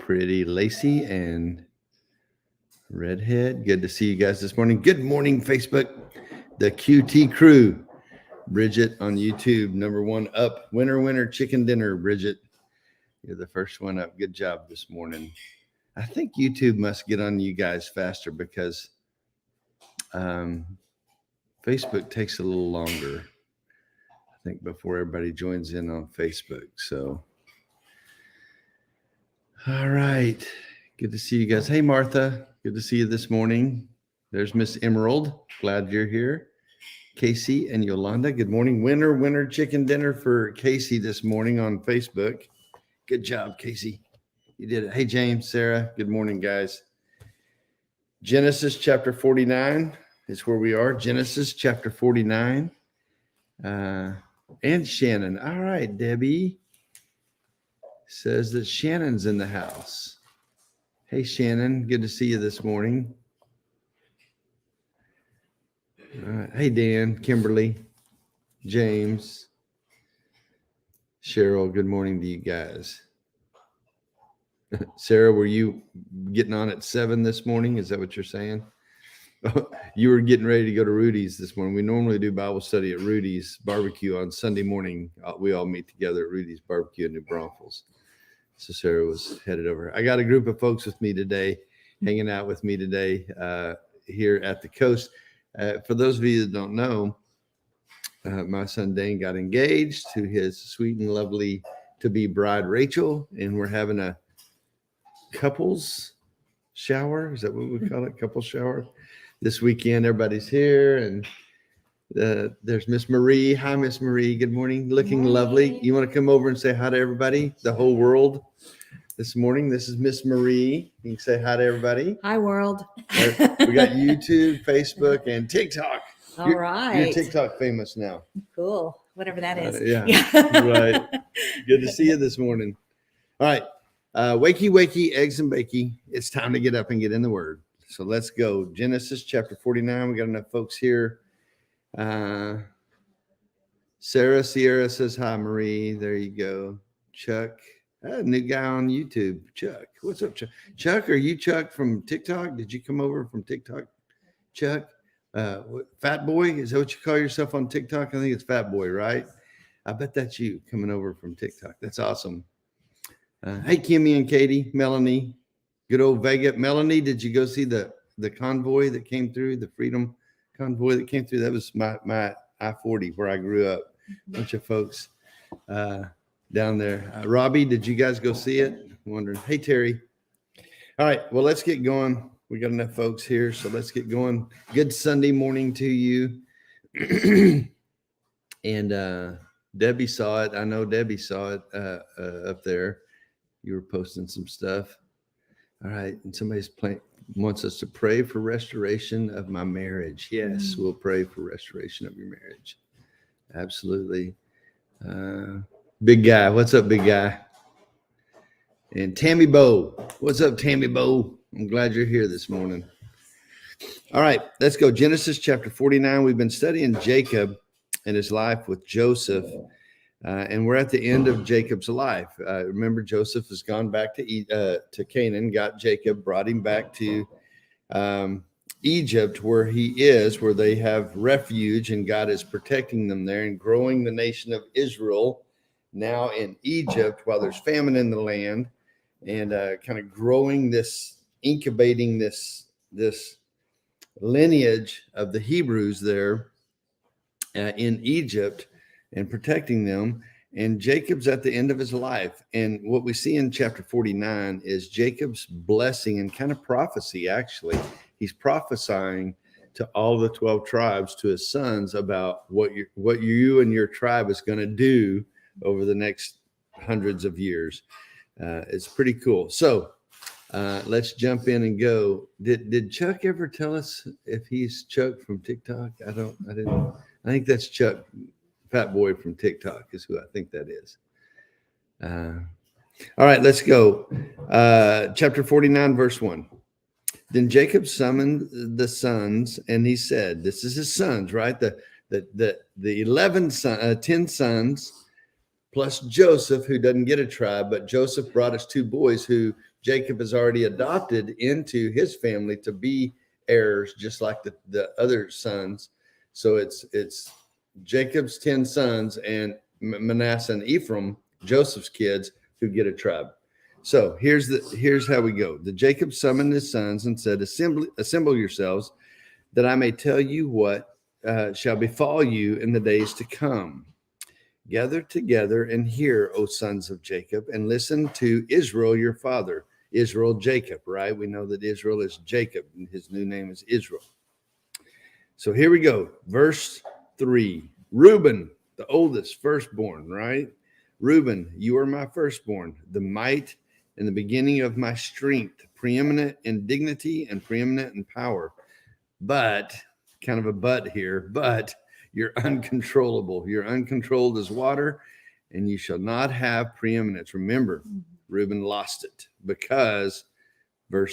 Pretty Lacey and Redhead. Good to see you guys this morning. Good morning, Facebook. The QT crew. Bridget on YouTube, number one up. Winner, chicken dinner, Bridget. You're the first one up. Good job this morning. I think YouTube must get on you guys faster because Facebook takes a little longer, I think, before everybody joins in on Facebook. So, all right. Good to see you guys. Hey, Martha. Good to see you this morning. There's Miss Emerald. Glad you're here. Casey and Yolanda. Good morning. Winner, chicken dinner for Casey this morning on Facebook. Good job, Casey. You did it. Hey, James, Sarah. Good morning, guys. Genesis chapter 49 is where we are. Genesis chapter 49. And Shannon. All right, Debbie says that Shannon's in the house. Hey, Shannon. Good to see you this morning. All right. Hey, Dan, Kimberly, James, Cheryl. Good morning to you guys. Sarah, were you getting on at 7 this morning? Is that what you're saying? You were getting ready to go to Rudy's this morning. We normally do Bible study at Rudy's barbecue on Sunday morning. We all meet together at Rudy's barbecue in New Braunfels. So Sarah was headed over. I got a group of folks with me today, hanging out with me today here at the coast. For those of you that don't know, my son Dane got engaged to his sweet and lovely to-be bride Rachel, and we're having a couples shower. Is that what we call it? Couples shower this weekend. Everybody's here, and there's Miss Marie. Hi, Miss Marie. Good morning. Looking lovely. You want to come over and say hi to everybody, the whole world, this morning? This is Miss Marie. You can say hi to everybody. Hi, world. We got YouTube, Facebook, and TikTok. All right. You're TikTok famous now. Cool. Whatever that is. Yeah. Right. Good to see you this morning. All right. Wakey, eggs and bakey. It's time to get up and get in the Word. So let's go. Genesis chapter 49. We got enough folks here. Sarah Sierra says hi, Marie. There you go. Chuck. New guy on YouTube. Chuck. What's up, Chuck? Chuck, are you Chuck from TikTok? Did you come over from TikTok? Chuck? Fat Boy? Is that what you call yourself on TikTok? I think it's Fat Boy, right? I bet that's you coming over from TikTok. That's awesome. Hey, Kimmy and Katie, Melanie, good old Vega. Melanie, did you go see the convoy that came through, the Freedom Convoy that came through? That was my I-40 where I grew up. A bunch of folks down there. Robbie, did you guys go see it? I'm wondering. Hey, Terry. All right, well, let's get going. We got enough folks here, so let's get going. Good Sunday morning to you. And Debbie saw it. I know Debbie saw it up there. You were posting some stuff. All right. And somebody's wants us to pray for restoration of my marriage. Yes, we'll pray for restoration of your marriage. Absolutely. Big guy. What's up, big guy? And Tammy Bow. What's up, Tammy Bow? I'm glad you're here this morning. All right. Let's go. Genesis chapter 49. We've been studying Jacob and his life with Joseph. And we're at the end of Jacob's life. Remember, Joseph has gone back to Canaan, got Jacob, brought him back to Egypt, where he is, where they have refuge, and God is protecting them there and growing the nation of Israel now in Egypt while there's famine in the land, and kind of growing this, incubating this lineage of the Hebrews there in Egypt, and protecting them. And Jacob's at the end of his life. And what we see in chapter 49 is Jacob's blessing and kind of prophecy, actually. He's prophesying to all the 12 tribes, to his sons, about what you and your tribe is going to do over the next hundreds of years. It's pretty cool. So let's jump in and go. Did Chuck ever tell us if he's Chuck from TikTok? I didn't. I think that's Chuck. Fat Boy from TikTok is who I think that is. All right, let's go. Chapter 49, verse 1. Then Jacob summoned the sons, and he said, this is his sons, right? The 10 sons, plus Joseph, who doesn't get a tribe, but Joseph brought us 2 boys who Jacob is already adopted into his family to be heirs, just like the other sons. So it's Jacob's 10 sons and Manasseh and Ephraim, Joseph's kids, who get a tribe. So here's how we go. The Jacob summoned his sons and said, assemble yourselves, that I may tell you what shall befall you in the days to come. Gather together and hear, O sons of Jacob, and listen to Israel your father. Israel, Jacob, right? We know that Israel is Jacob, and his new name is Israel. So here we go. Verse 3. Reuben, the oldest, firstborn, right? Reuben, you are my firstborn, the might and the beginning of my strength, preeminent in dignity and preeminent in power. But, kind of a but here, but you're uncontrollable. You're uncontrolled as water, and you shall not have preeminence. Remember, Reuben lost it because, the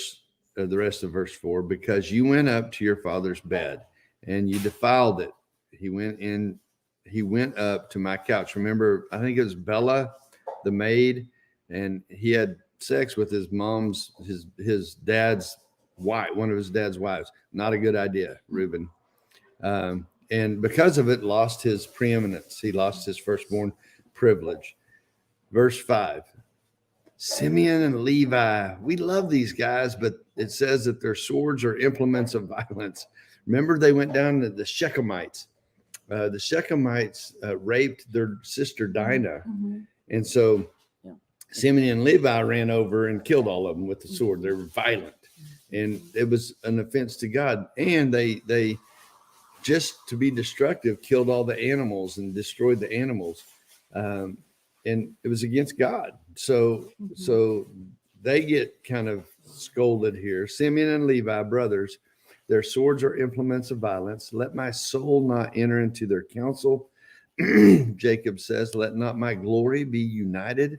rest of verse 4, because you went up to your father's bed and you defiled it. He went up to my couch. Remember, I think it was Bella, the maid, and he had sex with his dad's wife, one of his dad's wives. Not a good idea, Reuben. And because of it, lost his preeminence. He lost his firstborn privilege. Verse 5, Simeon and Levi. We love these guys, but it says that their swords are implements of violence. Remember, they went down to the Shechemites. The Shechemites raped their sister Dinah. And so Simeon and Levi ran over and killed all of them with the sword. They were violent. And it was an offense to God. And they just to be destructive, killed all the animals and destroyed the animals. And it was against God. So they get kind of scolded here. Simeon and Levi, brothers, their swords are implements of violence. Let my soul not enter into their counsel. Jacob says, let not my glory be united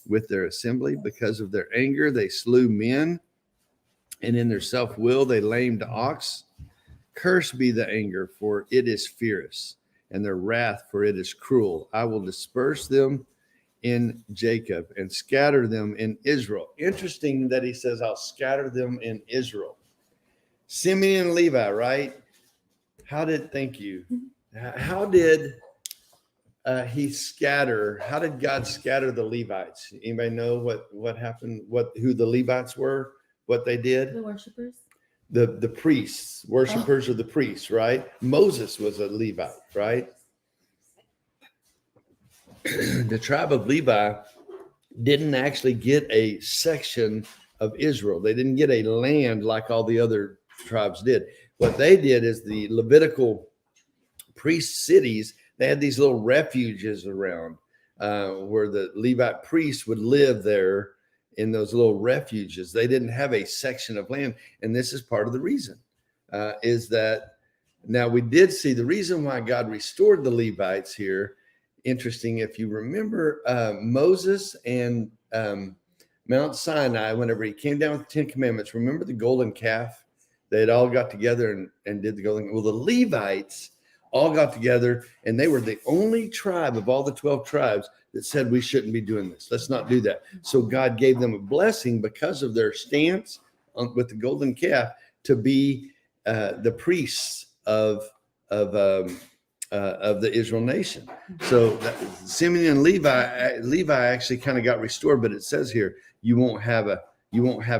with their assembly. Because of their anger, they slew men, and in their self-will, they lamed ox. Cursed be the anger, for it is fierce, and their wrath, for it is cruel. I will disperse them in Jacob and scatter them in Israel. Interesting that he says, I'll scatter them in Israel. Simeon and Levi, right? How did he scatter? How did God scatter the Levites? Anybody know what happened? Who the Levites were? What they did? The worshipers. The priests, worshipers of the priests, right? Moses was a Levite, right? The tribe of Levi didn't actually get a section of Israel. They didn't get a land like all the other tribes did. What they did is the Levitical priest cities, they had these little refuges around where the Levite priests would live there in those little refuges. They didn't have a section of land. And this is part of the reason is that now we did see the reason why God restored the Levites here. Interesting. If you remember Moses and Mount Sinai, whenever he came down with the 10 Commandments, remember the golden calf? They had all got together and did the golden. Well, the Levites all got together, and they were the only tribe of all the 12 tribes that said we shouldn't be doing this. Let's not do that. So God gave them a blessing because of their stance with the golden calf to be the priests of the Israel nation. So Simeon and Levi actually kind of got restored, but it says here you won't have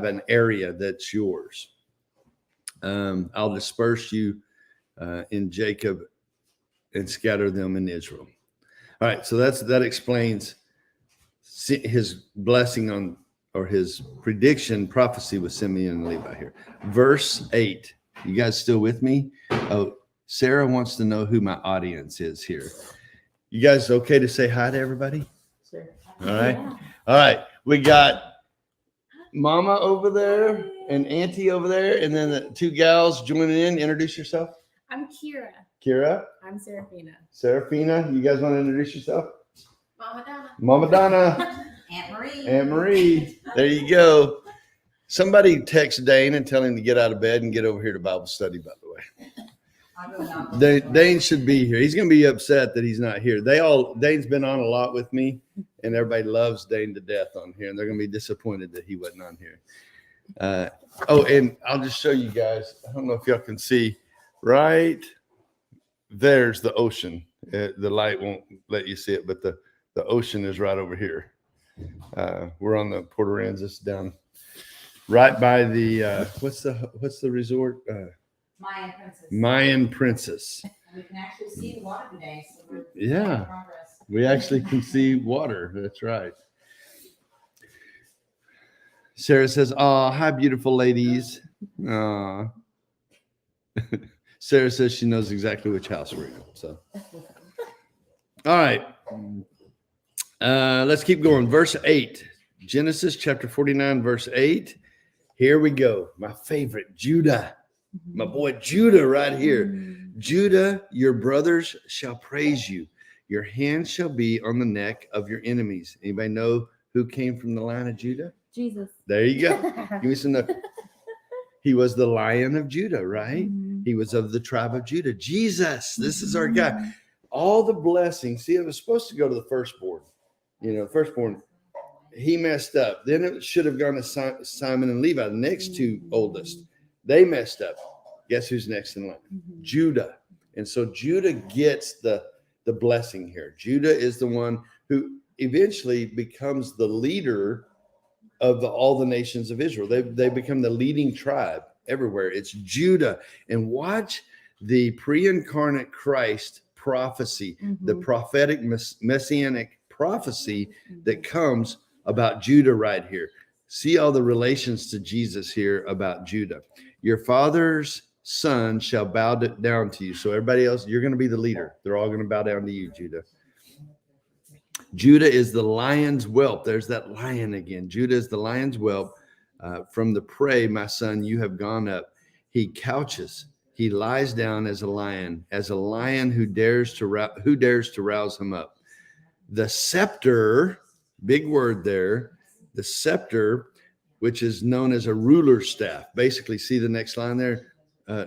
an area that's yours. I'll disperse you in Jacob and scatter them in Israel. All right, so that explains his blessing on, or his prediction prophecy with Simeon and Levi here. Verse 8. You guys still with me? Oh, Sarah wants to know who my audience is here. You guys okay to say hi to everybody? Sure. All right. Yeah. All right. We got Mama over there and Auntie over there, and then the two gals joining in. Introduce yourself. I'm Kira. Kira. I'm Serafina. Serafina. You guys want to introduce yourself? Mama Donna. Mama Donna. Aunt Marie. Aunt Marie. There you go. Somebody text Dane and tell him to get out of bed and get over here to Bible study, by the way. Dane should be here. He's going to be upset that he's not here. Dane's been on a lot with me, and everybody loves Dane to death on here, and they're going to be disappointed that he wasn't on here. And I'll just show you guys. I don't know if y'all can see. Right there's the ocean. The light won't let you see it, but the ocean is right over here. We're on the Port Aransas down right by the what's the resort? Mayan Princess. And we can actually see the water today. So we're Yeah. making progress. We actually can see water. That's right. Sarah says, "Oh, hi, beautiful ladies." Sarah says she knows exactly which house we're in. So, all right. Let's keep going. Verse 8, Genesis chapter 49, verse 8. Here we go. My favorite, Judah. My boy Judah right here. Judah, your brothers shall praise you. Your hand shall be on the neck of your enemies. Anybody know who came from the line of Judah? Jesus. There you go. Give me some. He was the Lion of Judah, right? He was of the tribe of Judah. Jesus, this is our guy. All the blessings. See, it was supposed to go to the firstborn. Firstborn, he messed up. Then it should have gone to Simon and Levi, the next two oldest. They messed up. Guess who's next in line? Judah. And so Judah gets the blessing here. Judah is the one who eventually becomes the leader of all the nations of Israel. They become the leading tribe everywhere. It's Judah. And watch the pre-incarnate Christ prophecy, the prophetic messianic prophecy that comes about Judah right here. See all the relations to Jesus here about Judah. Your father's son shall bow down to you. So everybody else, you're going to be the leader. They're all going to bow down to you, Judah. Judah is the lion's whelp. There's that lion again. Judah is the lion's whelp. From the prey, my son, you have gone up. He couches. He lies down as a lion who dares to rouse him up. The scepter, big word there, the scepter, which is known as a ruler's staff. Basically, see the next line there?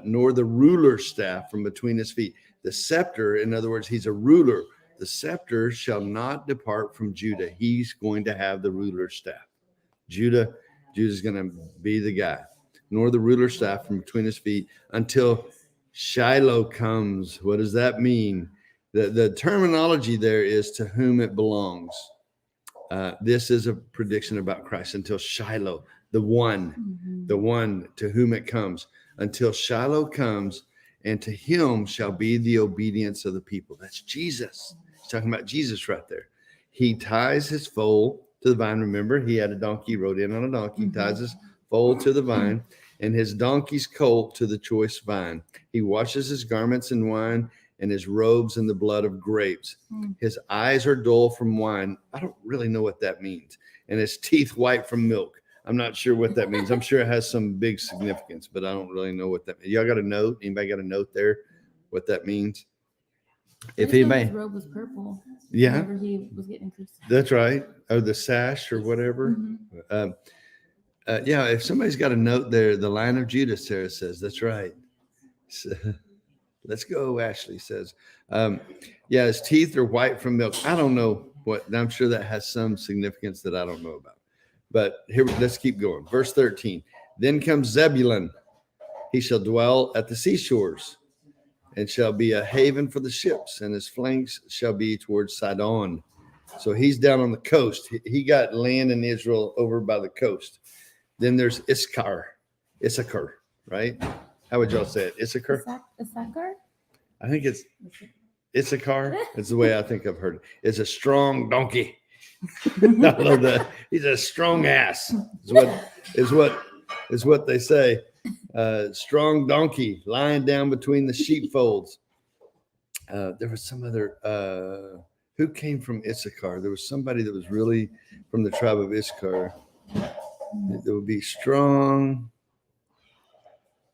Nor the ruler's staff from between his feet. The scepter, in other words, he's a ruler. The scepter shall not depart from Judah. He's going to have the ruler's staff. Judah's going to be the guy. Nor the ruler's staff from between his feet until Shiloh comes. What does that mean? The terminology there is to whom it belongs. This is a prediction about Christ until Shiloh, the one to whom it comes. Until Shiloh comes, and to him shall be the obedience of the people. That's Jesus. He's talking about Jesus right there. He ties his foal to the vine. Remember, he had a donkey, rode in on a donkey, ties his foal to the vine, and his donkey's colt to the choice vine. He washes his garments in wine and his robes in the blood of grapes. His eyes are dull from wine. I don't really know what that means. And his teeth white from milk. I'm not sure what that means. I'm sure it has some big significance, but I don't really know what that means. Y'all got a note? Anybody got a note there? What that means? If anybody, his robe was purple. Yeah, Whenever he was getting crucified. that's right. Or the sash or whatever. Yeah, if somebody's got a note there, the Lion of Judah, Sarah says, that's right. So, let's go, Ashley says. Yeah, his teeth are white from milk. I don't know what. I'm sure that has some significance that I don't know about. But here, let's keep going. Verse 13. Then comes Zebulun. He shall dwell at the seashores and shall be a haven for the ships, and his flanks shall be towards Sidon. So he's down on the coast. He got land in Israel over by the coast. Then there's Issachar, right? How would y'all say it? Issachar? Issachar? I think it's Issachar. It's the way I think I've heard it. It's a strong donkey. I love that. He's a strong ass. Is what they say. Strong donkey lying down between the sheepfolds. There was some other. Who came from Issachar? There was somebody that was really from the tribe of Issachar. That would be strong.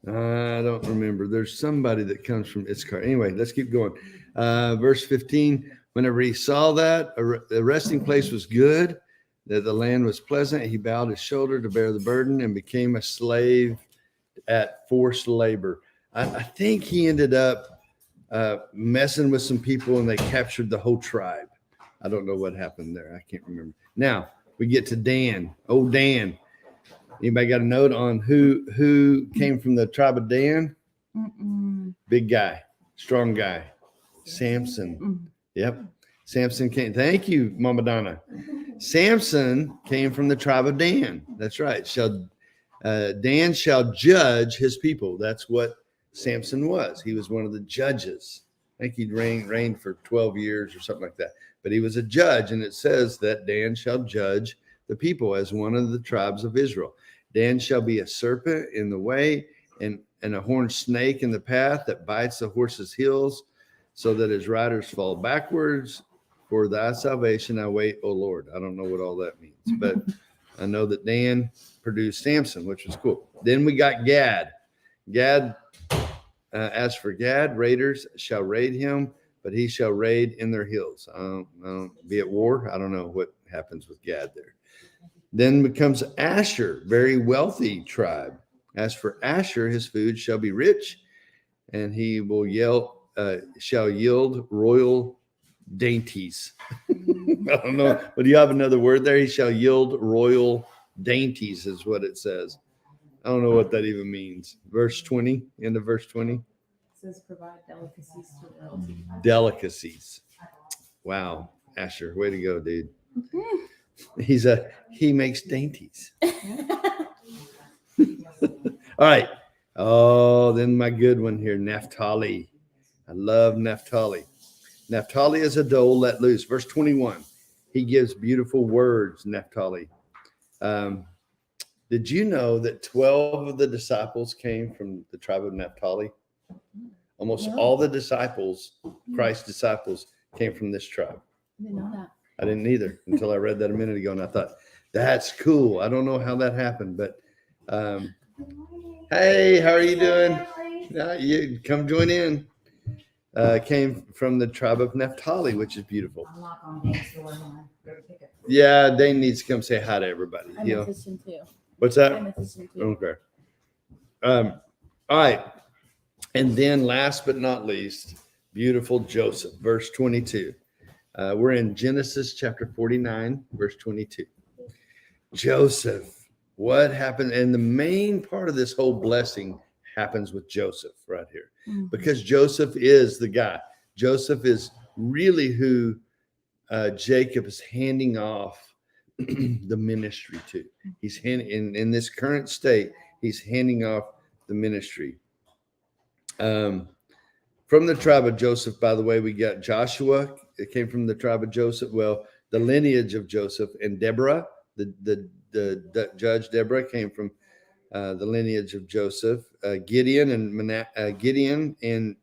I don't remember. There's somebody that comes from Issachar. Anyway, let's keep going. Verse 15. Whenever he saw that the resting place was good, that the land was pleasant, he bowed his shoulder to bear the burden and became a slave at forced labor. I think he ended up messing with some people and they captured the whole tribe. I don't know what happened there. I can't remember. Now we get to Dan. Oh, Dan. Anybody got a note on who came from the tribe of Dan? Mm-mm. Big guy, strong guy, Samson. Mm. Yep. Samson came. Thank you, Mama Donna. Samson came from the tribe of Dan. That's right. Dan shall judge his people. That's what Samson was. He was one of the judges. I think he'd reigned for 12 years or something like that. But he was a judge, and it says that Dan shall judge the people as one of the tribes of Israel. Dan shall be a serpent in the way and a horned snake in the path that bites the horse's heels so that his riders fall backwards. For thy salvation I wait, O Lord. I don't know what all that means, but I know that Dan produced Samson, which was cool. Then we got Gad. As for Gad, raiders shall raid him, but he shall raid in their hills. Be at war. I don't know what happens with Gad there. Then becomes Asher, very wealthy tribe. As for Asher, his food shall be rich, and he will shall yield royal dainties. I don't know, but do you have another word there? He shall yield royal dainties is what it says. I don't know what that even means. Verse 20, end of verse 20. It says provide delicacies to royalty. Delicacies. Wow. Asher, way to go, dude. He makes dainties. All right. Oh, then my good one here, Naphtali. I love Naphtali. Naphtali is a doe let loose. Verse 21. He gives beautiful words, Naphtali. Did you know that 12 of the disciples came from the tribe of Naphtali? Almost all the disciples, Christ's disciples, came from this tribe. I didn't know that. I didn't either until I read that a minute ago, and I thought, that's cool. I don't know how that happened, but hey, how are you doing? You come join in. Came from the tribe of Naphtali, which is beautiful. I'll knock on Dave's door when I go to pick it. Yeah, Dane needs to come say hi to everybody. I'm a Christian too. What's that? I'm a Christian too. Okay. All right. And then last but not least, beautiful Joseph, verse 22. We're in Genesis chapter 49, verse 22. Joseph, what happened? And the main part of this whole blessing happens with Joseph right here, because Joseph is the guy. Joseph is really who Jacob is handing off the ministry to. He's in this current state, he's handing off the ministry. From the tribe of Joseph, by the way, we got Joshua. It came from the tribe of Joseph. Well, the lineage of Joseph, and Deborah, the judge Deborah, came from the lineage of Joseph. Gideon and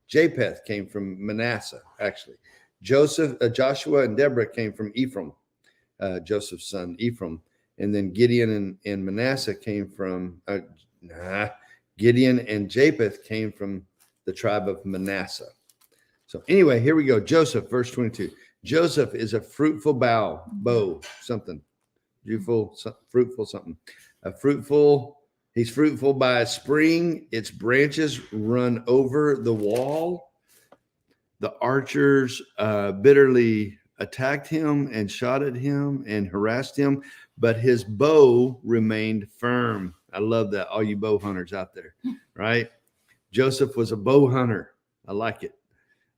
Japheth came from Manasseh. Actually, Joshua and Deborah came from Ephraim, Joseph's son Ephraim, and then Gideon and Manasseh came from Gideon and Japheth came from the tribe of Manasseh. So anyway, here we go. Joseph, verse 22. Joseph is a fruitful something. Fruitful something. He's fruitful by a spring. Its branches run over the wall. The archers bitterly attacked him and shot at him and harassed him, but his bow remained firm. I love that. All you bow hunters out there, right? Joseph was a bow hunter. I like it.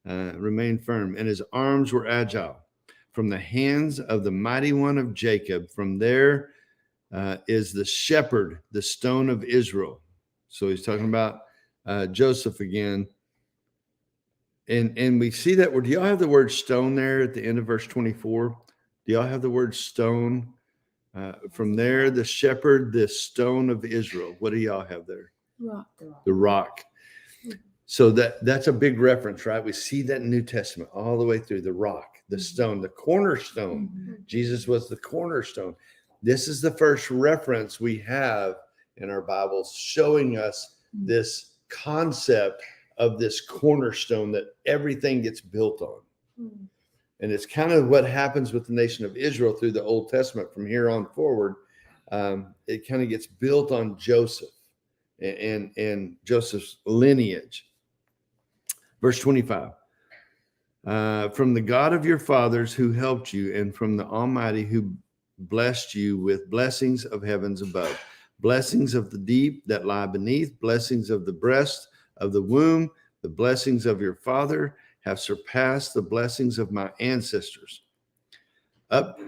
Remained firm, and his arms were agile. From the hands of the mighty one of Jacob, from there is the shepherd, the stone of Israel. So he's talking about Joseph again. And we see that word. Do y'all have the word stone there at the end of verse 24? Do y'all have the word stone? From there, the shepherd, the stone of Israel. What do y'all have there? Rock. The rock. So that's a big reference, right? We see that in New Testament all the way through. The rock, the stone, the cornerstone. Mm-hmm. Jesus was the cornerstone. This is the first reference we have in our Bibles showing us this concept of this cornerstone that everything gets built on. And it's kind of what happens with the nation of Israel through the Old Testament. From here on forward, it kind of gets built on Joseph and Joseph's lineage. Verse 25. From the God of your fathers who helped you, and from the Almighty who blessed you with blessings of heavens above, blessings of the deep that lie beneath, blessings of the breast of the womb, the blessings of your father have surpassed the blessings of my ancestors. Up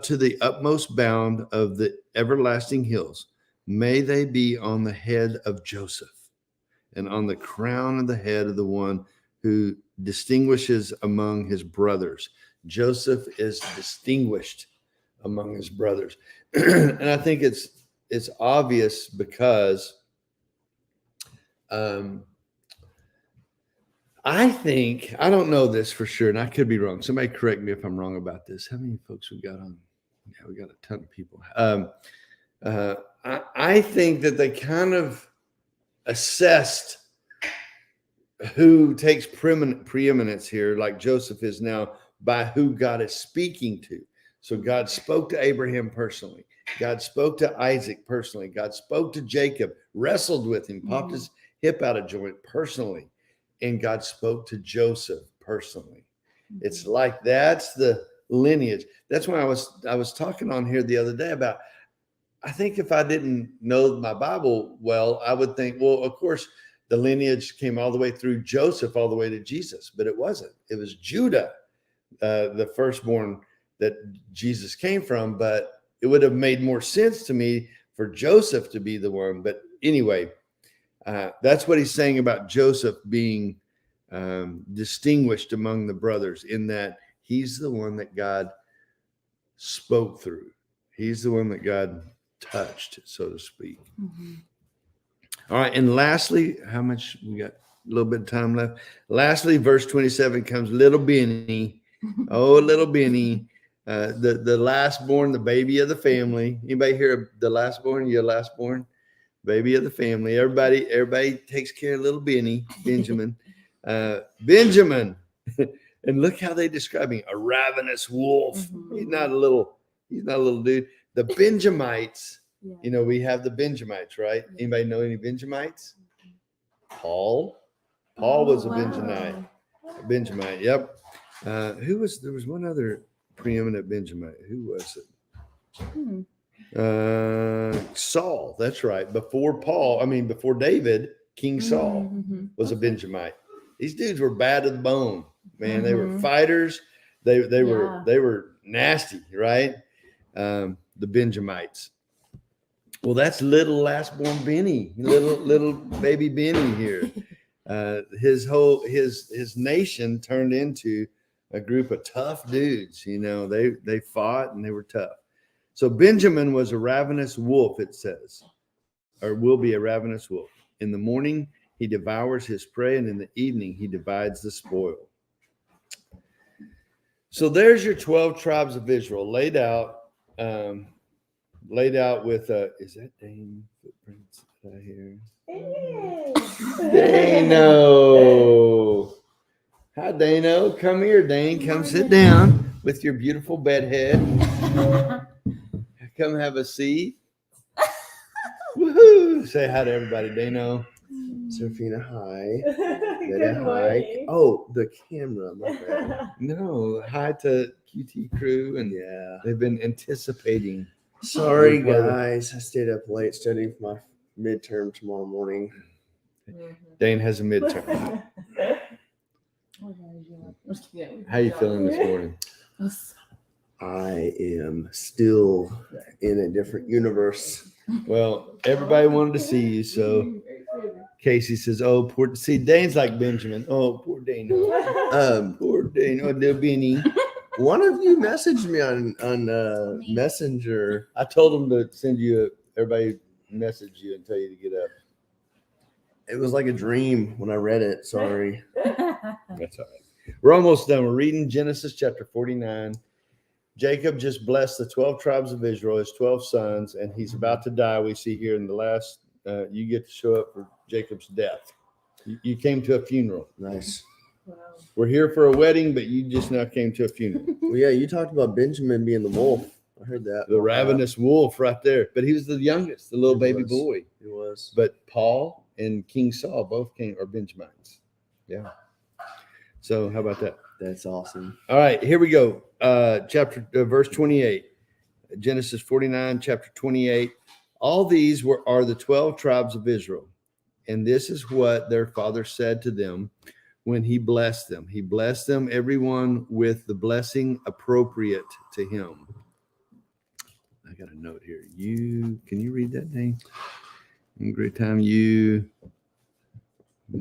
to the utmost bound of the everlasting hills, may they be on the head of Joseph and on the crown of the head of the one who distinguishes among his brothers. Joseph is distinguished among his brothers. And I think it's obvious because I think, I don't know this for sure, and I could be wrong. Somebody correct me if I'm wrong about this. How many folks we got on? Yeah, we got a ton of people. I think that they kind of assessed who takes preeminence here, like Joseph is now, by who God is speaking to. So God spoke to Abraham personally. God spoke to Isaac personally. God spoke to Jacob, wrestled with him, popped his hip out of joint personally. And God spoke to Joseph personally. It's like that's the lineage. That's why I was talking on here the other day about, I think if I didn't know my Bible well, I would think, well, of course, the lineage came all the way through Joseph, all the way to Jesus, but it wasn't. It was Judah, the firstborn that Jesus came from, but it would have made more sense to me for Joseph to be the one. But anyway, that's what he's saying about Joseph being distinguished among the brothers, in that he's the one that God spoke through. He's the one that God touched, so to speak. All right. And lastly, how much we got? A little bit of time left. Lastly, verse 27 comes little Benny. Oh, little Benny, the lastborn, the baby of the family. Anybody hear of the lastborn? You're lastborn, baby of the family. Everybody takes care of little Benny, Benjamin. Benjamin. And look how they describe him, a ravenous wolf. He's not a little dude. The Benjamites. Yeah. You know, we have the Benjamites, right? Anybody know any Benjamites? Paul was a Benjamite. Yep. There was one other preeminent Benjamite. Who was it? Saul. That's right. Before David, King Saul was a Benjamite. These dudes were bad to the bone, man. They were fighters. They were nasty, right? The Benjamites. Well, that's little lastborn Benny, little baby Benny here. His nation turned into a group of tough dudes. You know, they fought and they were tough. So Benjamin was a ravenous wolf, it says, or will be a ravenous wolf. In the morning, he devours his prey, and in the evening, he divides the spoil. So there's your 12 tribes of Israel laid out with is that Dane footprints right here? Dano. Hi, Dano. Come here, Dane. Come sit down with your beautiful bed head. Come have a seat. Woohoo! Say hi to everybody, Dano. Serafina, hi. Good Hi. morning. Oh, the camera. My bad. No, hi to QT crew, and Yeah. they've been anticipating. Sorry, guys. I stayed up late studying for my midterm tomorrow morning. Dane has a midterm. How you feeling this morning? I am still in a different universe. Well, everybody wanted to see you, so Casey says, "Oh, poor." See, Dane's like Benjamin. Oh, poor Dane. Poor Dane. Oh, little Benny. One of you messaged me on Messenger. I told him to send you. Everybody message you and tell you to get up. It was like a dream when I read it. Sorry. That's all right. We're almost done. We're reading Genesis chapter 49. Jacob just blessed the 12 tribes of Israel, his 12 sons, and he's about to die. We see here in the last, you get to show up for Jacob's death. You came to a funeral. Nice. Wow. We're here for a wedding, but you just now came to a funeral. Well, yeah, you talked about Benjamin being the wolf. I heard that. The ravenous wolf right there. But he was the youngest, the little He baby was. boy. He was. But Paul and King Saul both are Benjamins. Yeah. So how about that? That's awesome. All right, here we go. Verse 28. Genesis 49, chapter 28. All these are the 12 tribes of Israel. And this is what their father said to them when he blessed them. He blessed them, everyone, with the blessing appropriate to him. I got a note here. Can you read that name? In great time,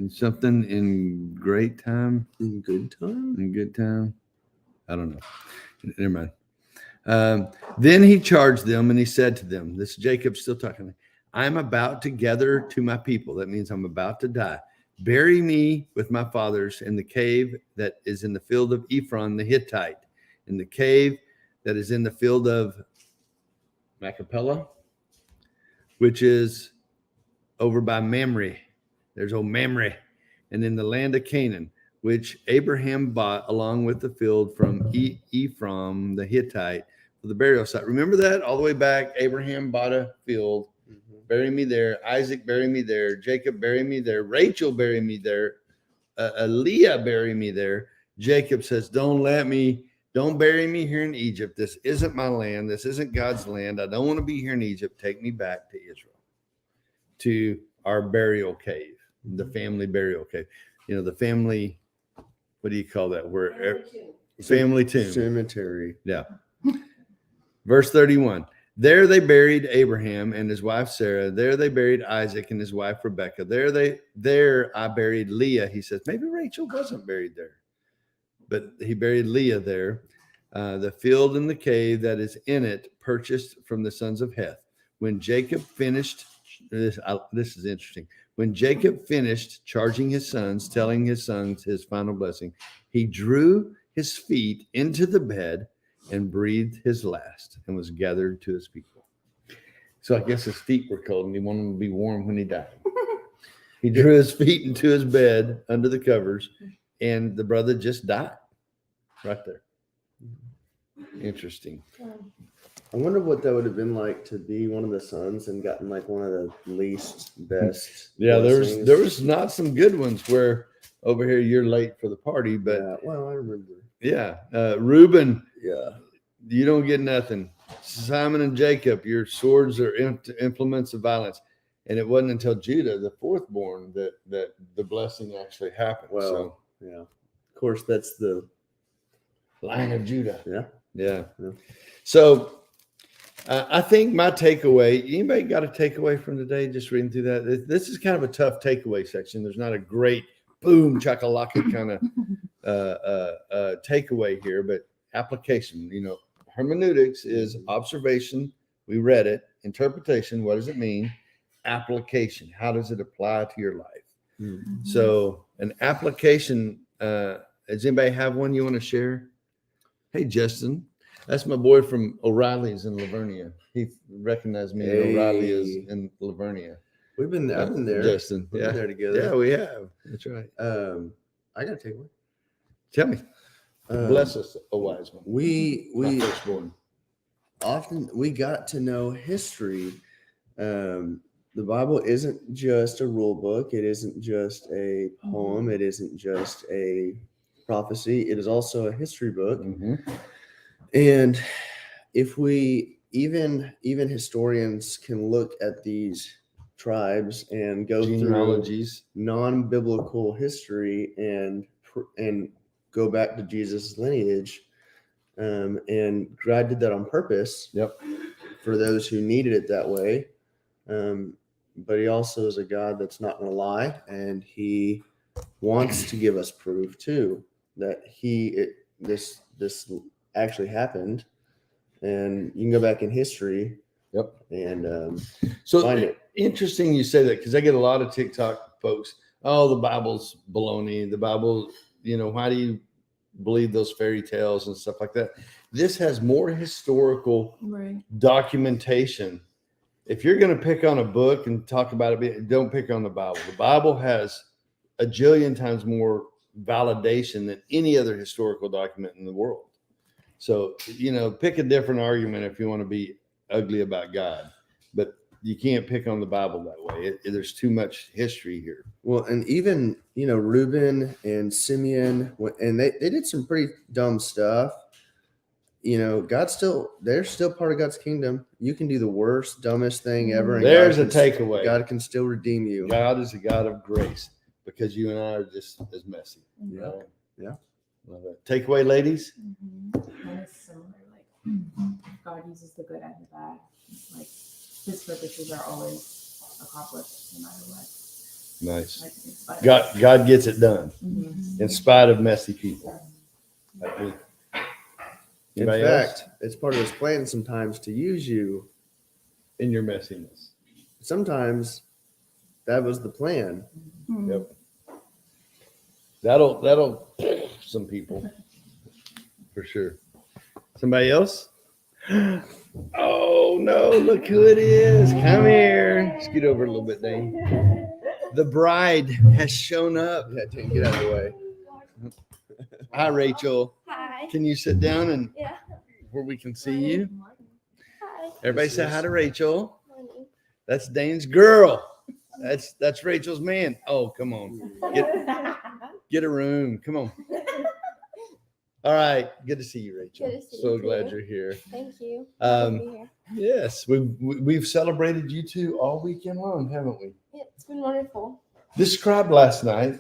something in great time. In good time? In good time. I don't know. Never mind. Then he charged them and he said to them, this is Jacob still talking. I'm about to gather to my people. That means I'm about to die. Bury me with my fathers in the cave that is in the field of Ephron the Hittite, in the cave that is in the field of Machpelah, which is over by Mamre. There's old Mamre. And in the land of Canaan, which Abraham bought along with the field from Ephron the Hittite for the burial site. Remember that all the way back? Abraham bought a field. Bury me there. Isaac, bury me there. Jacob, bury me there. Rachel, bury me there. Leah, bury me there. Jacob says, don't bury me here in Egypt. This isn't my land. This isn't God's land. I don't want to be here in Egypt. Take me back to Israel, to our burial cave, the family burial cave. The family, what do you call that? Family tomb. Cemetery. Yeah. Verse 31. There they buried Abraham and his wife Sarah. There they buried Isaac and his wife Rebekah. There I buried Leah. He says, maybe Rachel wasn't buried there, but he buried Leah there. The field and the cave that is in it purchased from the sons of Heth. When Jacob finished, this is interesting. When Jacob finished charging his sons, telling his sons his final blessing, he drew his feet into the bed and breathed his last and was gathered to his people. So I guess his feet were cold and he wanted them to be warm when he died. He drew his feet into his bed under the covers and the brother just died right there. Interesting. I wonder what that would have been like to be one of the sons and gotten like one of the least best. Yeah, blessings. there was not some good ones where over here you're late for the party, but yeah, well, I remember. Yeah. Reuben, Yeah. you don't get nothing. Simon and Jacob, your swords are implements of violence. And it wasn't until Judah, the fourth born, that the blessing actually happened. Well, So, yeah. Of course, that's the Line of Judah. Yeah. Yeah. Yeah. So I think my takeaway, anybody got a takeaway from today? Just reading through that. This is kind of a tough takeaway section. There's not a great boom chakalaka kind of takeaway here, but application, hermeneutics is observation. We read it. Interpretation. What does it mean? Application. How does it apply to your life? Mm-hmm. So an application, does anybody have one you want to share? Hey, Justin, that's my boy from O'Reilly's in Lavernia. He recognized me in O'Reilly's in Lavernia. I've been there. Justin. We've Yeah. been there together. Yeah, we have. That's right. I got to take one. Tell me. Bless us, a wise one. We My firstborn. often we got to know history. The Bible isn't just a rule book. It isn't just a poem. It isn't just a prophecy. It is also a history book. Mm-hmm. And if we even historians can look at these tribes and go through Genealogies. non-biblical history and go back to Jesus' lineage, and God did that on purpose. Yep. For those who needed it that way. But he also is a God that's not going to lie, and he wants to give us proof too that this actually happened. And you can go back in history. Yep. And So find it. Interesting you say that, because I get a lot of TikTok folks. Oh, the Bible's baloney. The Bible, why do you believe those fairy tales and stuff like that? This has more historical documentation. If you're going to pick on a book and talk about it, don't pick on the Bible. The Bible has a jillion times more validation than any other historical document in the world. So, pick a different argument if you want to be ugly about God, but you can't pick on the Bible that way. There's too much history here. Well, and even, Reuben and Simeon, and they did some pretty dumb stuff. They're still part of God's kingdom. You can do the worst, dumbest thing ever. And There's a takeaway. God can still redeem you. God is a God of grace because you and I are just as messy. Yeah. Right? Yeah. Love it. Takeaway, ladies. Mine is similar. Like God uses the good and the bad. Like His purposes are always accomplished, no matter what. Nice. Like in spite of- God gets it done Mhm. in spite of messy people. Like me. In Anybody fact, else? it's part of His plan sometimes to use you. In your messiness. Sometimes that was the plan. Yep. That'll some people for sure. Somebody else? Oh no, look who it is. Come here. Scoot over a little bit, Dane. The bride has shown up. Yeah, Dane, get out of the way. Hi, Rachel. Hi. Can you sit down and Yeah. where we can see you? Hi. Everybody say hi to Rachel. That's Dane's girl. That's Rachel's man. Oh, come on. Get a room. Come on. All right. Good to see you, Rachel. Good to see So you glad too. you're here. Thank you. Um, Happy to be here. Yes, we've celebrated you two all weekend long, haven't we? It's been wonderful. Describe last night.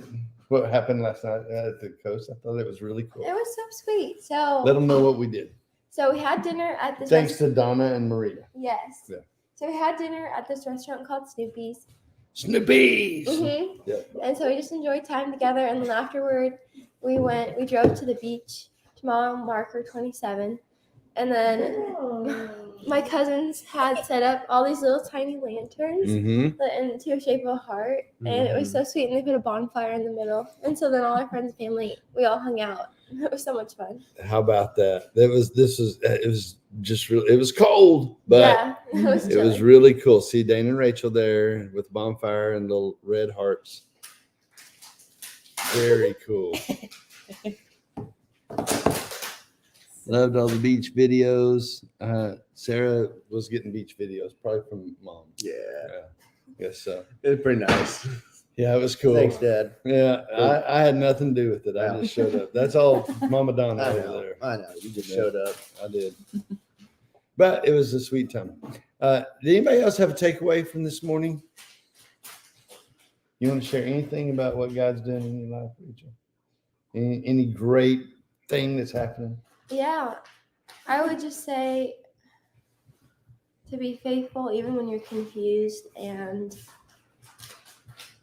What happened last night at the coast? I thought it was really cool. It was so sweet. Let So, them know what we did. so we had dinner at this. Thanks to Donna and Maria. Yes. Yeah. So we had dinner at this restaurant called Snoopy's. Snoopies. Mm-hmm. Yeah. And so we just enjoyed time together. And then afterward, we drove to the beach to mile marker 27. And then my cousins had set up all these little tiny lanterns Mm-hmm. into a shape of a heart. And it was so sweet. And they put a bonfire in the middle. And so then all our friends and family, we all hung out. It was so much fun. How about that? It was just really, it was cold, but yeah, it was it was chilly. really cool. See Dane and Rachel there with bonfire and little red hearts. Very cool. Loved all the beach videos. Sarah was getting beach videos, probably from mom. Yeah. Yes, so. It was pretty nice. Yeah, it was cool. Thanks, Dad. Yeah, I had nothing to do with it. I Yeah. just showed up. That's all Mama Donna I over know. there. I know. You just Yeah. showed up. I did. But it was a sweet time. Did anybody else have a takeaway from this morning? You want to share anything about what God's doing in your life, Rachel? Any great thing that's happening? Yeah, I would just say to be faithful even when you're confused. And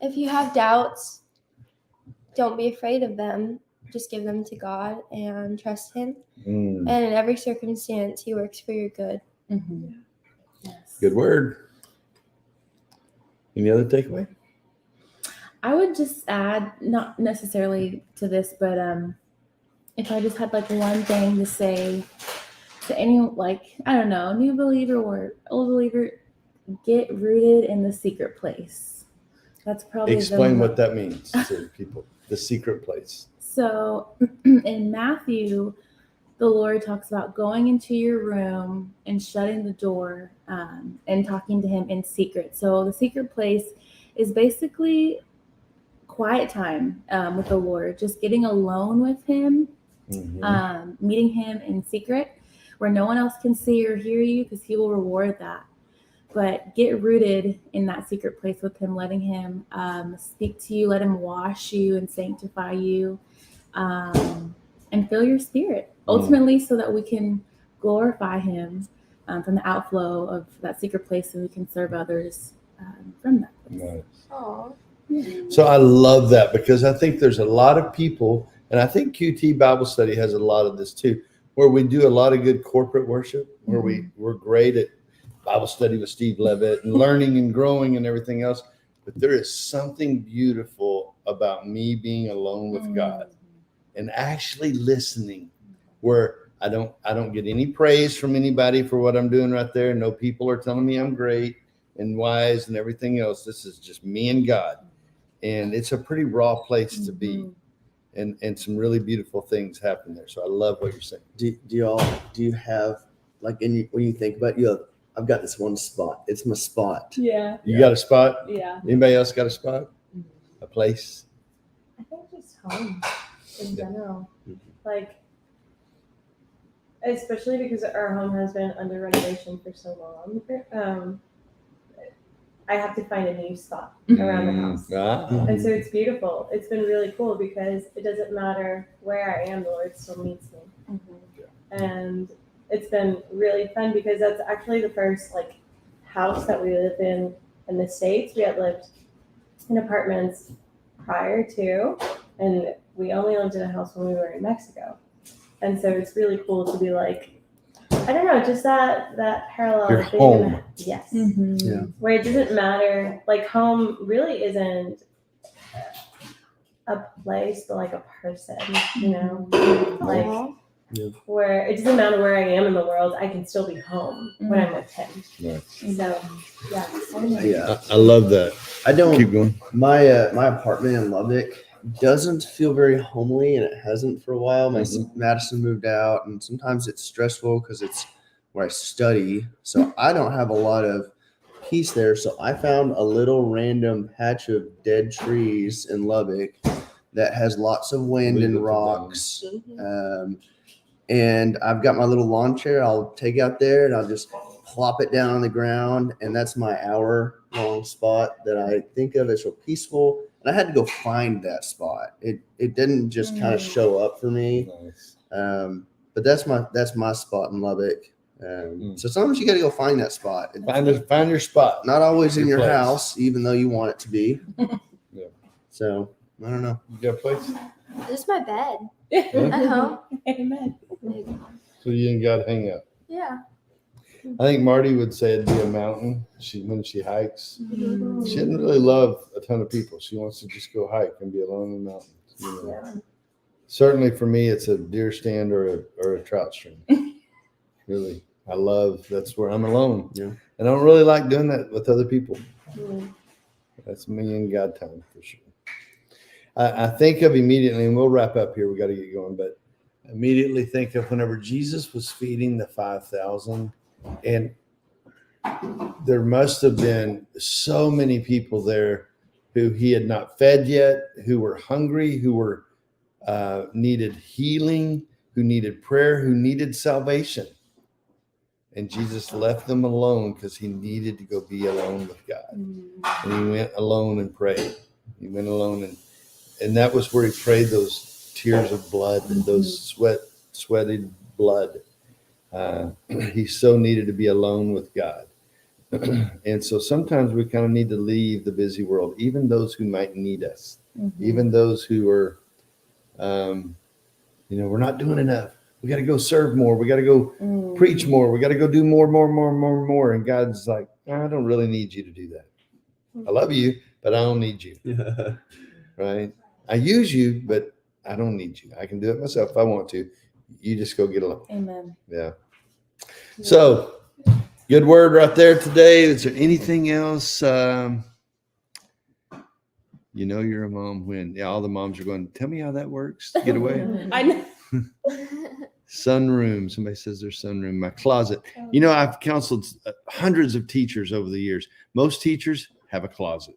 if you have doubts, don't be afraid of them. Just give them to God and trust Him. Mm, And in every circumstance, He works for your good. Mhm. Yes. good word. Any other takeaway? I would just add, not necessarily to this, but if I just had like one thing to say to any, like, I don't know, new believer or old believer, get rooted in the secret place. That's probably Explain what that means to people. The secret place. So in Matthew, the Lord talks about going into your room and shutting the door and talking to Him in secret. So the secret place is basically quiet time with the Lord, just getting alone with Him, Mhm. meeting Him in secret where no one else can see or hear you, because He will reward that. But get rooted in that secret place with Him, letting Him speak to you, let Him wash you and sanctify you, and fill your spirit, ultimately, so that we can glorify Him from the outflow of that secret place, and we can serve others from that place. Nice. Oh, So I love that, because I think there's a lot of people, and I think QT Bible Study has a lot of this too, where we do a lot of good corporate worship, where we're great at Bible study with Steve Leavitt and learning and growing and everything else. But there is something beautiful about me being alone with God and actually listening, where I don't get any praise from anybody for what I'm doing right there. No people are telling me I'm great and wise and everything else. This is just me and God. And it's a pretty raw place to be. and some really beautiful things happen there. So I love what you're saying. Do you have like when you think about I've got this one spot. It's my spot. Yeah. You got a spot? Yeah. Anybody else got a spot? A place? I think just home in general. Mhm. Like, especially because our home has been under renovation for so long. I have to find a new spot around the house. Ah. And so it's beautiful. It's been really cool because it doesn't matter where I am, the Lord still meets me. And it's been really fun because that's actually the first like house that we lived in the States. We had lived in apartments prior to, and we only lived in a house when we were in Mexico. And so it's really cool to be like, I don't know, just that parallel. Your of being in home. yes. Mm-hmm. Yeah. Where it doesn't matter, like home really isn't a place, but like a person, you know? Like, Aw. where it doesn't matter where I am in the world, I can still be home when I'm with him. Right. So, yeah. Yeah. I love that. I don't. Keep going. My apartment in Lubbock doesn't feel very homely, and it hasn't for a while. Madison moved out, and sometimes it's stressful because it's where I study, so I don't have a lot of peace there. So I found a little random patch of dead trees in Lubbock that has lots of wind Leave it and to rocks. Mhm. And I've got my little lawn chair. I'll take out there and I'll just plop it down on the ground, and that's my hour-long spot that I think of as so peaceful. And I had to go find that spot. It didn't just kind of show up for me. Nice. But that's my spot in Lubbock. So sometimes you got to go find that spot. Find your spot. Not always in Your your place. house, even though you want it to be. Yeah. So I don't know. You got a place? This is my bed Yeah. at home. Amen. So you ain't got to hang out. Yeah. I think Marty would say it'd be a mountain. When she hikes, Mhm. she doesn't really love a ton of people. She wants to just go hike and be alone in the mountains. You know? Yeah. Certainly for me, it's a deer stand or a trout stream. Really, that's where I'm alone. Yeah. And I don't really like doing that with other people. Mm. That's me and God time for sure. I think of immediately, and we'll wrap up here. We got to get going, but immediately think of whenever Jesus was feeding the 5,000, and there must have been so many people there who he had not fed yet, who were hungry, who were needed healing, who needed prayer, who needed salvation. And Jesus left them alone because he needed to go be alone with God. And he went alone and prayed. He went alone, and that was where he prayed those tears of blood and those sweated blood. He so needed to be alone with God. And so sometimes we kind of need to leave the busy world, even those who might need us, even those who are, we're not doing enough. We got to go serve more. We got to go preach more. We got to go do more. And God's like, I don't really need you to do that. I love you, but I don't need you. Yeah. Right? I use you, but I don't need you. I can do it myself if I want to. You just go get along. Amen. Yeah. So good word right there today. Is there anything else? You're a mom when all the moms are going, tell me how that works to get away. I know. Sunroom. Somebody says there's sunroom. My closet. I've counseled hundreds of teachers over the years. Most teachers have a closet.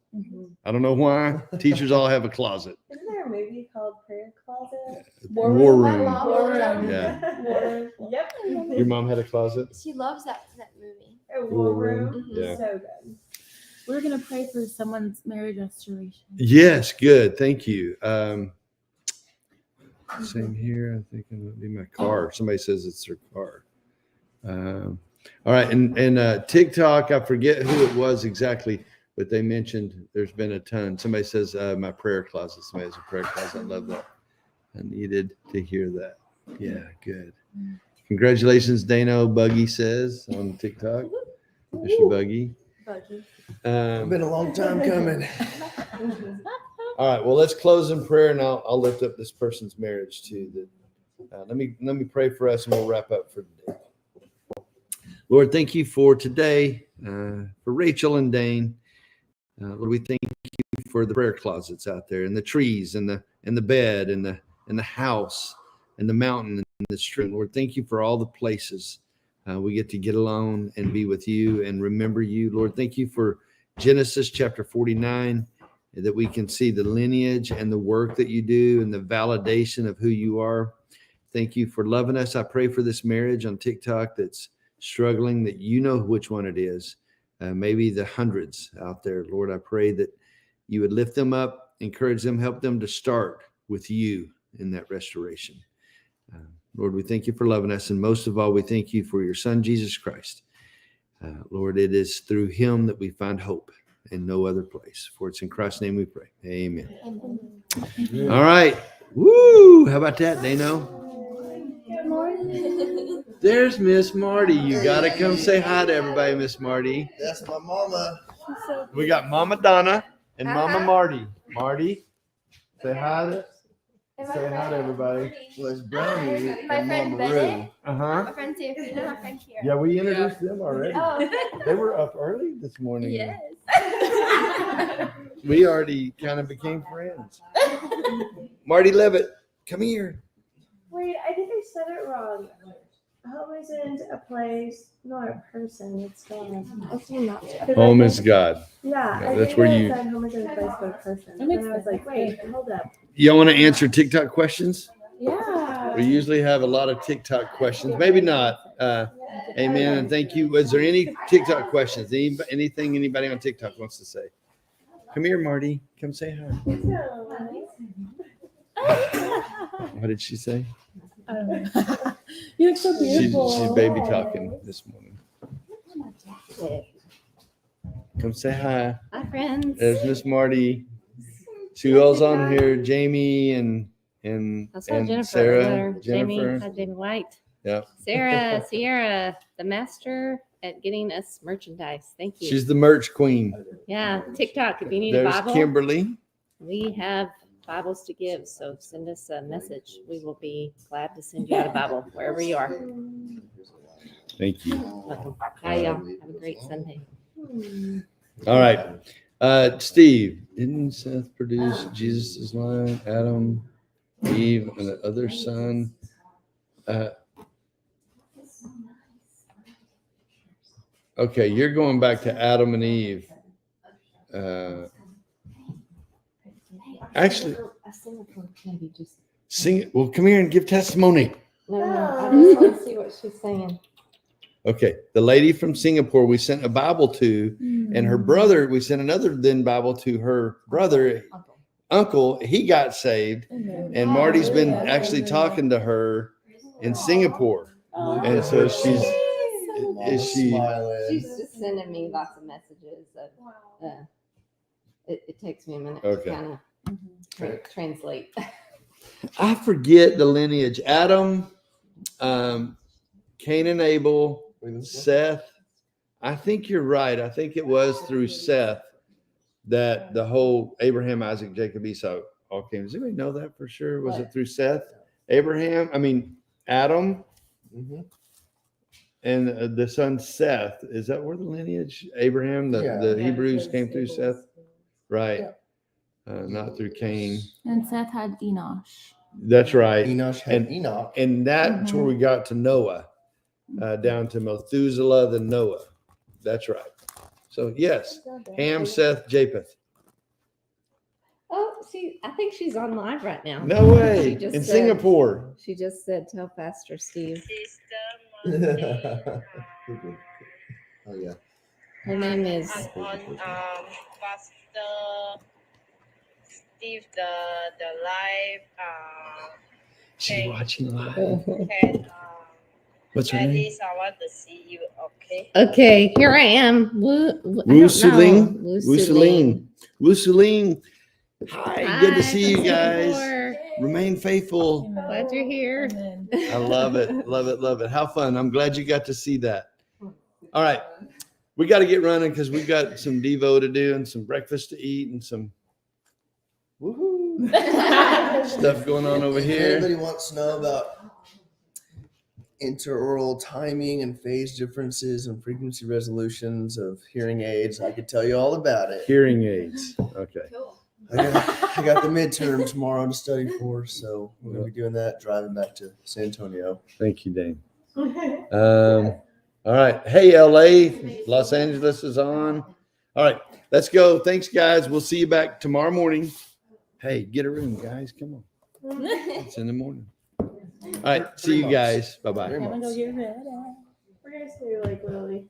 I don't know why. Teachers all have a closet. Isn't there a movie called Prayer Closet? War My room. mom War loves that Room. movie. Yeah. Yep. Your mom had a closet? She loves that movie. War War Room. Room. Yeah. So good. We're gonna pray for someone's marriage restoration. Yes, good. Thank you. Same here. I think it'll be my car. Somebody says it's their car. All right. And TikTok, I forget who it was exactly, but they mentioned there's been a ton. Somebody says my prayer closet. Somebody has a prayer closet. I love that. I needed to hear that. Yeah, good. Congratulations, Dano, Buggy says on TikTok. Mr. Buggy. Buggy. It's been a long time coming. All right. Well, let's close in prayer, and I'll lift up this person's marriage too. Let me pray for us, and we'll wrap up for today. Lord, thank you for today, for Rachel and Dane. Lord, we thank you for the prayer closets out there, and the trees, and the bed, and and the house and the mountain and the stream. Lord, thank you for all the places we get to get alone and be with you and remember you. Lord, thank you for Genesis chapter 49, that we can see the lineage and the work that you do and the validation of who you are. Thank you for loving us. I pray for this marriage on TikTok that's struggling, that you know which one it is. Maybe the hundreds out there. Lord, I pray that you would lift them up, encourage them, help them to start with you in that restoration. Lord, we thank you for loving us. And most of all, we thank you for your son, Jesus Christ. Lord, it is through him that we find hope in no other place. For it's in Christ's name we pray. Amen. Amen. All right. Woo! How about that, Dano? Good morning. There's Miss Marty. You got to come say hi to everybody, Miss Marty. That's my mama. We got Mama Donna and Mama Marty. Marty, say hi to everybody. Was Brownie My and friend Mama Roo. Bennett. Uh-huh. My friend Tiffany, my friend Kira. Yeah, we introduced them already. Oh. They were up early this morning. Yes. We already kind of became friends. Marty Leavitt, come here. Wait, I think I said it wrong. Home isn't a place, nor a person. It's God. Home is God. Yeah, Yeah, I that's think where I you- said home isn't a place, but a person. That makes And I was sense. like, wait, hold up. Y'all want to answer TikTok questions? Yeah. We usually have a lot of TikTok questions. Maybe not. Amen. And thank you. Was there any TikTok questions? Anything anybody on TikTok wants to say? Come here, Marty. Come say hi. What did she say? You look so She's beautiful. baby talking this morning. Come say hi. Hi, friends. There's Miss Marty. Who else on here? Jamie and That's not and Jennifer. Sarah. Jamie, Jennifer. hi, Jamie White. Yep. Sarah, Sierra, the master at getting us merchandise. Thank you. She's the merch queen. Yeah, TikTok. If you need a There's Bible, Kimberly. we have Bibles to give. So send us a message. We will be glad to send you out a Bible wherever you are. Thank you. Welcome. Hi, y'all. Have a great Sunday. All right. Steve, didn't Seth produce Jesus' line? Adam, Eve, and the other son. Okay, you're going back to Adam and Eve. Actually, sing. Well, come here and give testimony. No, I just want to see what she's saying. Okay, the lady from Singapore, we sent a Bible to, and her brother, we sent another then Bible to her brother, uncle. He got saved, and Marty's been actually talking to her in Singapore, and so she's. Is she? She's just sending me lots of messages. It takes me a minute Okay. to kind of translate. I forget the lineage. Adam, Cain and Abel, Seth. I think you're right. I think it was through Seth that the whole Abraham, Isaac, Jacob, Esau all came. Does anybody know that for sure? Was it through Seth? Adam, and the son Seth. Is that where the lineage? Abraham, the Hebrews came through Seth? Right. Not through Cain. And Seth had Enosh. That's right. Enosh had And- Enoch. And that's where we got to Noah, down to Methuselah, then Noah. That's right. So yes, Ham, Seth, Japheth. Oh, I think she's on live right now. No way. She just In said- Singapore. She just said, "Tell Pastor Steve." Oh yeah. Her name is on Pastor Steve the live She's watching live. and What's her at name? least I want to see you, okay? Okay, here I am. Wu Suling. Wu Wu Suling. Wu Suling. Hi, good to Hi see from you guys. Singapore. Remain faithful. Glad you're here. I love it. Love it. Love it. How fun. I'm glad you got to see that. All right. We got to get running because we've got some Devo to do and some breakfast to eat and some woohoo stuff going on over If here. anybody wants to know about interoral timing and phase differences and frequency resolutions of hearing aids, I could tell you all about it. Hearing aids. Okay. I got the midterm tomorrow to study for, so we're gonna be doing that. Driving back to San Antonio. Thank you, Dane. All right. Hey, LA, Los Angeles is on. All right, let's go. Thanks, guys. We'll see you back tomorrow morning. Hey, get a room, guys. Come on. It's in the morning. All right. See you guys. Bye-bye. I'm gonna go get ready. We're gonna stay like literally